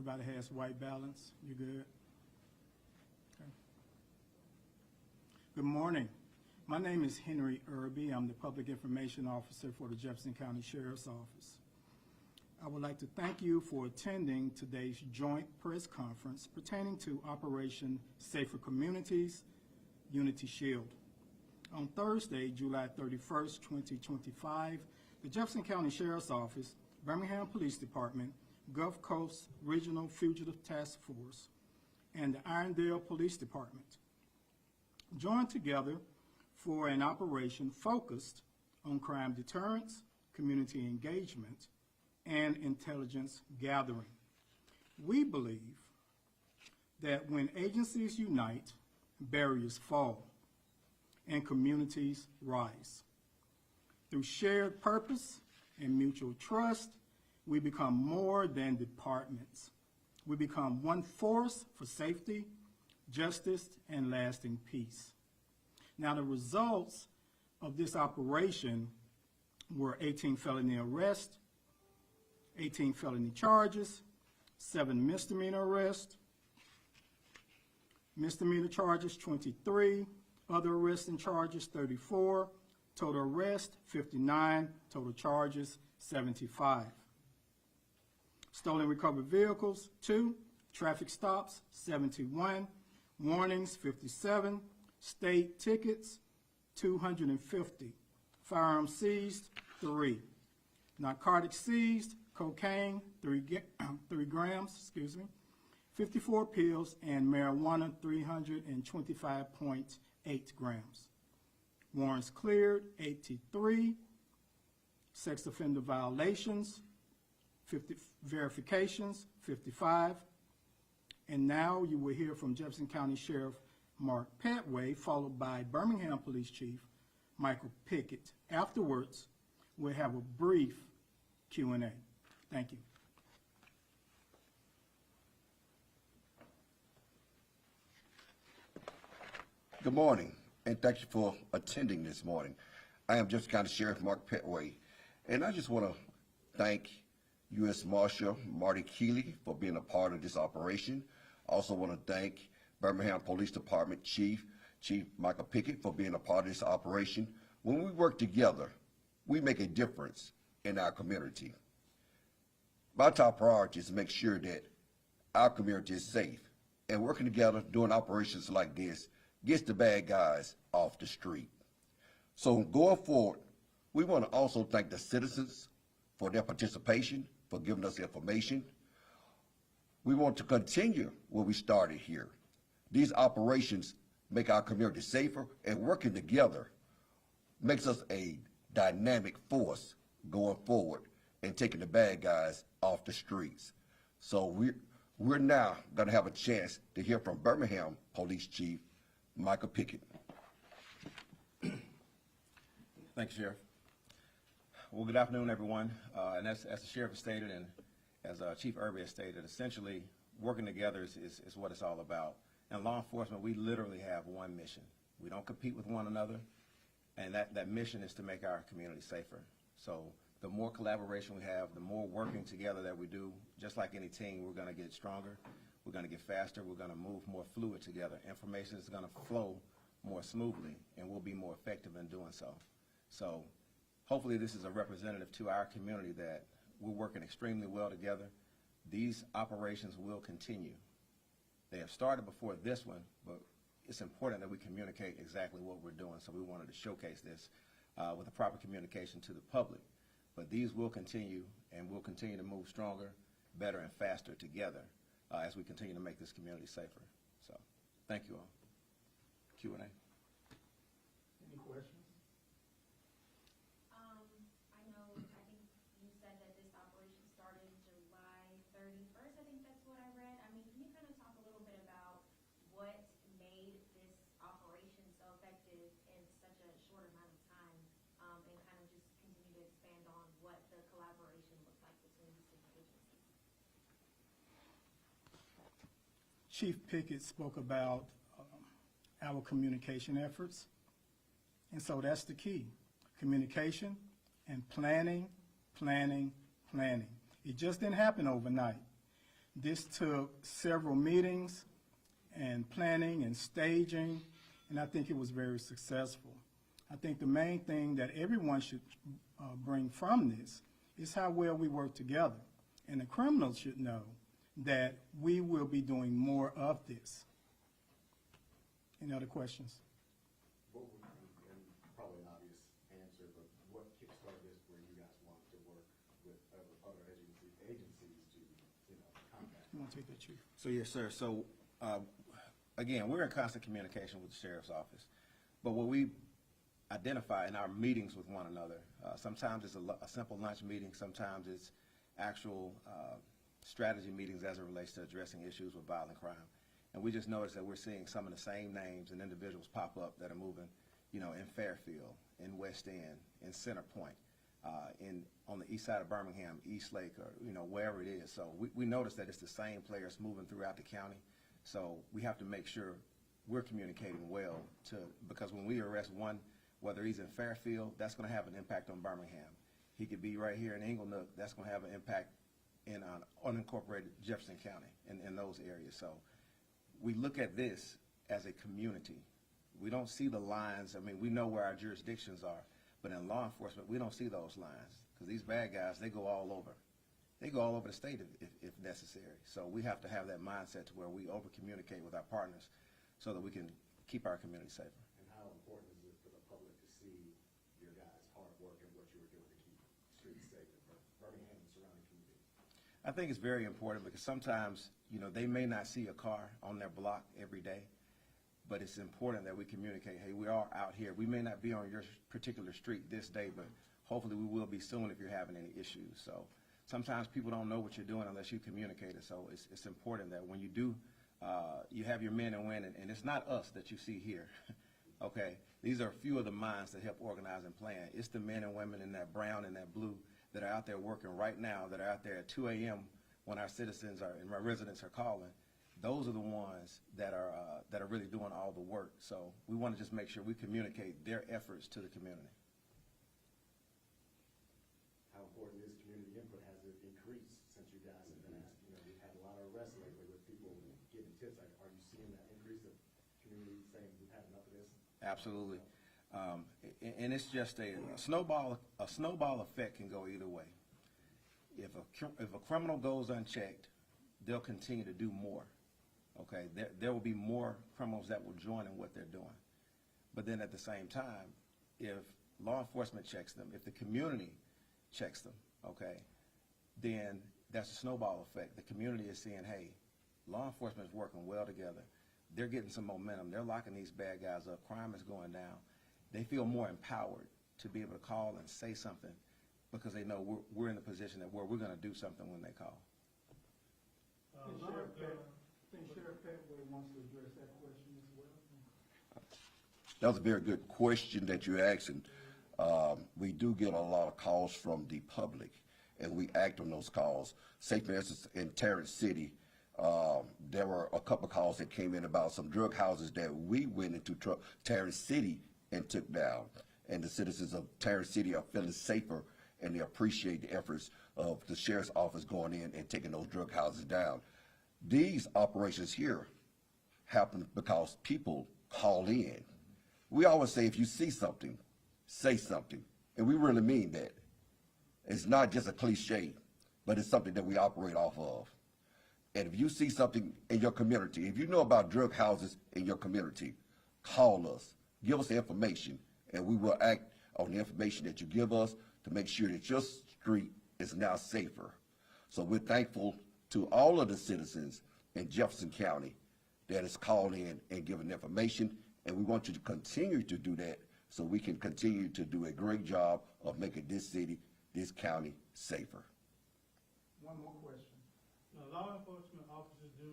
Everybody has white balance? You good? Okay. Good morning. My name is Henry Irby. I'm the Public Information Officer for the Jefferson County Sheriff's Office. I would like to thank you for attending today's joint press conference pertaining to Operation Safer Communities, Unity Shield. On Thursday, July 31st, 2025, the Jefferson County Sheriff's Office, Birmingham Police Department, Gulf Coast Regional Fugitive Task Force, and the Irondale Police Department joined together for an operation focused on crime deterrence, community engagement, and intelligence gathering. We believe that when agencies unite, barriers fall and communities rise. Through shared purpose and mutual trust, we become more than departments. We become one force for safety, justice, and lasting peace. Now, the results of this operation were 18 felony arrests, 18 felony charges, 7 misdemeanor arrests, misdemeanor charges 23, other arrests and charges 34, total arrests 59, total charges 75. Stolen recovered vehicles 2, traffic stops 71, warnings 57, state tickets 250, firearms seized 3, narcotics seized, cocaine 3 grams, 54 pills, and marijuana 325.8 grams. Warrants cleared 83, sex offender violations 50, verifications 55, and now you will hear from Jefferson County Sheriff Mark Petway, followed by Birmingham Police Chief Michael Pickett. Afterwards, we'll have a brief Q&A. Thank you. Good morning, and thank you for attending this morning. I am Jefferson County Sheriff Mark Petway, and I just want to thank U.S. Marshal Marty Keeley for being a part of this operation. I also want to thank Birmingham Police Department Chief Michael Pickett for being a part of this operation. When we work together, we make a difference in our community. My top priority is to make sure that our community is safe, and working together doing operations like this gets the bad guys off the street. So going forward, we want to also thank the citizens for their participation, for giving us information. We want to continue where we started here. These operations make our community safer, and working together makes us a dynamic force going forward and taking the bad guys off the streets. So we're now going to have a chance to hear from Birmingham Police Chief Michael Pickett. Thank you, Sheriff. Well, good afternoon, everyone. And as the Sheriff has stated, and as Chief Irby has stated, essentially working together is what it's all about. In law enforcement, we literally have one mission. We don't compete with one another, and that mission is to make our community safer. So the more collaboration we have, the more working together that we do, just like any team, we're going to get stronger, we're going to get faster, we're going to move more fluid together. Information is going to flow more smoothly, and we'll be more effective in doing so. So hopefully this is a representative to our community that we're working extremely well together. These operations will continue. They have started before this one, but it's important that we communicate exactly what we're doing, so we wanted to showcase this with the proper communication to the public. But these will continue, and we'll continue to move stronger, better, and faster together as we continue to make this community safer. So thank you all. Q&A. Any questions? I think you said that this operation started July 31st. I think that's what I read. I mean, can you kind of talk a little bit about what made this operation so effective in such a short amount of time, and kind of just continue to expand on what the collaboration looks like between these different agencies? Chief Pickett spoke about our communication efforts, and so that's the key. Communication and planning. It just didn't happen overnight. This took several meetings and planning and staging, and I think it was very successful. I think the main thing that everyone should bring from this is how well we work together. And the criminals should know that we will be doing more of this. Any other questions? What would, and probably an obvious answer, but what kickstarted this where you guys want to work with other agencies to, combat? You want to take that, Chief? So, yes, sir. So, again, we're in constant communication with the sheriff's office. But what we identify in our meetings with one another, sometimes it's a simple lunch meeting, sometimes it's actual strategy meetings as it relates to addressing issues with violent crime. And we just noticed that we're seeing some of the same names and individuals pop up that are moving, in Fairfield, in West End, in Center Point, on the east side of Birmingham, East Lake, or, wherever it is. So we noticed that it's the same players moving throughout the county. So we have to make sure we're communicating well because when we arrest one, whether he's in Fairfield, that's going to have an impact on Birmingham. He could be right here in Inglenook, that's going to have an impact in unincorporated Jefferson County, in those areas. So we look at this as a community. We don't see the lines. I mean, we know where our jurisdictions are, but in law enforcement, we don't see those lines because these bad guys, they go all over. They go all over the state if necessary. So we have to have that mindset to where we over-communicate with our partners so that we can keep our community safer. And how important is it for the public to see your guys' hard work and what you were doing to keep streets safe in Birmingham and surrounding communities? I think it's very important because sometimes, they may not see a car on their block every day, but it's important that we communicate, hey, we are out here. We may not be on your particular street this day, but hopefully we will be soon if you're having any issues. So sometimes people don't know what you're doing unless you communicate it. So it's important that when you do, you have your men and women, and it's not us that you see here, okay? These are a few of the minds that help organize and plan. It's the men and women in that brown and that blue that are out there working right now, that are out there at 2 a.m. when our citizens and our residents are calling. Those are the ones that are really doing all the work. So we want to just make sure we communicate their efforts to the community. How important is community input? Has it increased since you guys have been asked? We've had a lot of arrests lately with people giving tips. Are you seeing that increase of community saying we've had enough of this? Absolutely. And it's just a snowball effect can go either way. If a criminal goes unchecked, they'll continue to do more. Okay, there will be more criminals that will join in what they're doing. But then at the same time, if law enforcement checks them, if the community checks them, okay, then that's a snowball effect. The community is saying, hey, law enforcement is working well together. They're getting some momentum. They're locking these bad guys up. Crime is going down. They feel more empowered to be able to call and say something because they know we're in the position where we're going to do something when they call. I think Sheriff Petway wants to address that question as well. That was a very good question that you're asking. We do get a lot of calls from the public, and we act on those calls. Say, for instance, in Tarrant City, there were a couple of calls that came in about some drug houses that we went into Tarrant City and took down. And the citizens of Tarrant City are feeling safer, and they appreciate the efforts of the sheriff's office going in and taking those drug houses down. These operations here happen because people call in. We always say, if you see something, say something. And we really mean that. It's not just a cliche, but it's something that we operate off of. And if you see something in your community, if you know about drug houses in your community, call us, give us the information, and we will act on the information that you give us to make sure that your street is now safer. So we're thankful to all of the citizens in Jefferson County that is calling in and giving information, and we want you to continue to do that so we can continue to do a great job of making this city, this county safer. One more question. Law enforcement officers do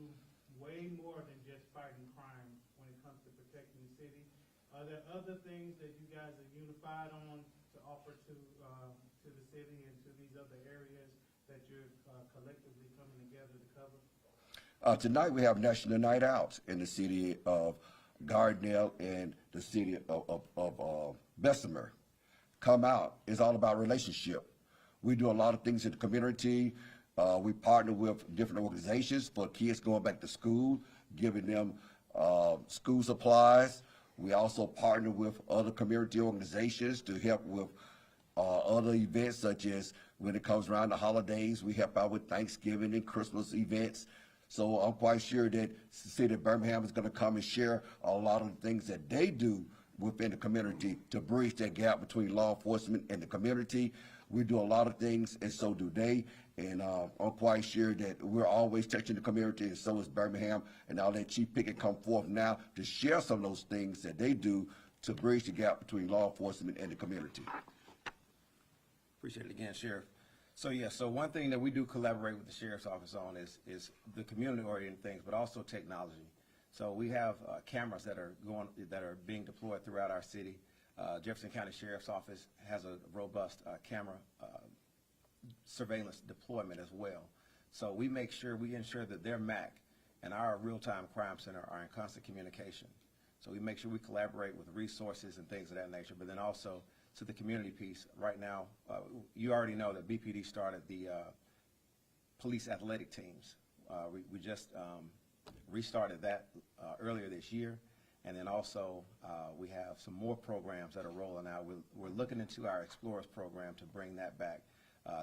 way more than just fighting crime when it comes to protecting the city. Are there other things that you guys are unified on to offer to the city and to these other areas that you're collectively coming together to cover? Tonight we have National Night Out in the city of Gardner and the city of Bessemer. Come out. It's all about relationship. We do a lot of things in the community. We partner with different organizations for kids going back to school, giving them school supplies. We also partner with other community organizations to help with other events, such as when it comes around the holidays, we help out with Thanksgiving and Christmas events. So I'm quite sure that the city of Birmingham is going to come and share a lot of the things that they do within the community to bridge that gap between law enforcement and the community. We do a lot of things, and so do they. And I'm quite sure that we're always touching the community, and so is Birmingham. And I'll let Chief Pickett come forth now to share some of those things that they do to bridge the gap between law enforcement and the community. Appreciate it again, Sheriff. So yeah, so one thing that we do collaborate with the Sheriff's Office on is the community-oriented things, but also technology. So we have cameras that are being deployed throughout our city. Jefferson County Sheriff's Office has a robust camera surveillance deployment as well. So we ensure that their MAC and our real-time crime center are in constant communication. So we make sure we collaborate with resources and things of that nature, but then also to the community piece. Right now, you already know that BPD started the police athletic teams. We just restarted that earlier this year. And then also, we have some more programs that are rolling out. We're looking into our Explorers program to bring that back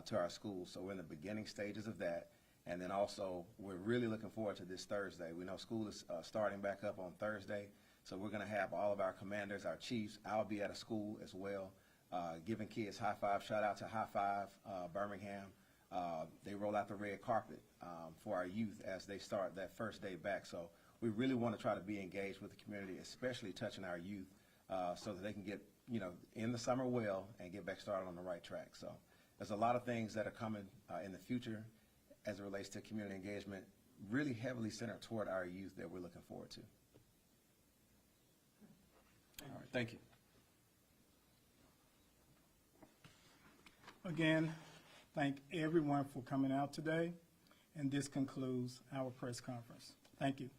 to our schools. So we're in the beginning stages of that. And then also, we're really looking forward to this Thursday. We know school is starting back up on Thursday. So we're going to have all of our commanders, our chiefs. I'll be at a school as well, giving kids high five. Shout out to High Five Birmingham. They roll out the red carpet for our youth as they start that first day back. So we really want to try to be engaged with the community, especially touching our youth, so that they can get, in the summer well and get back started on the right track. So there's a lot of things that are coming in the future as it relates to community engagement, really heavily centered toward our youth that we're looking forward to. All right, thank you. Again, thank everyone for coming out today, and this concludes our press conference. Thank you.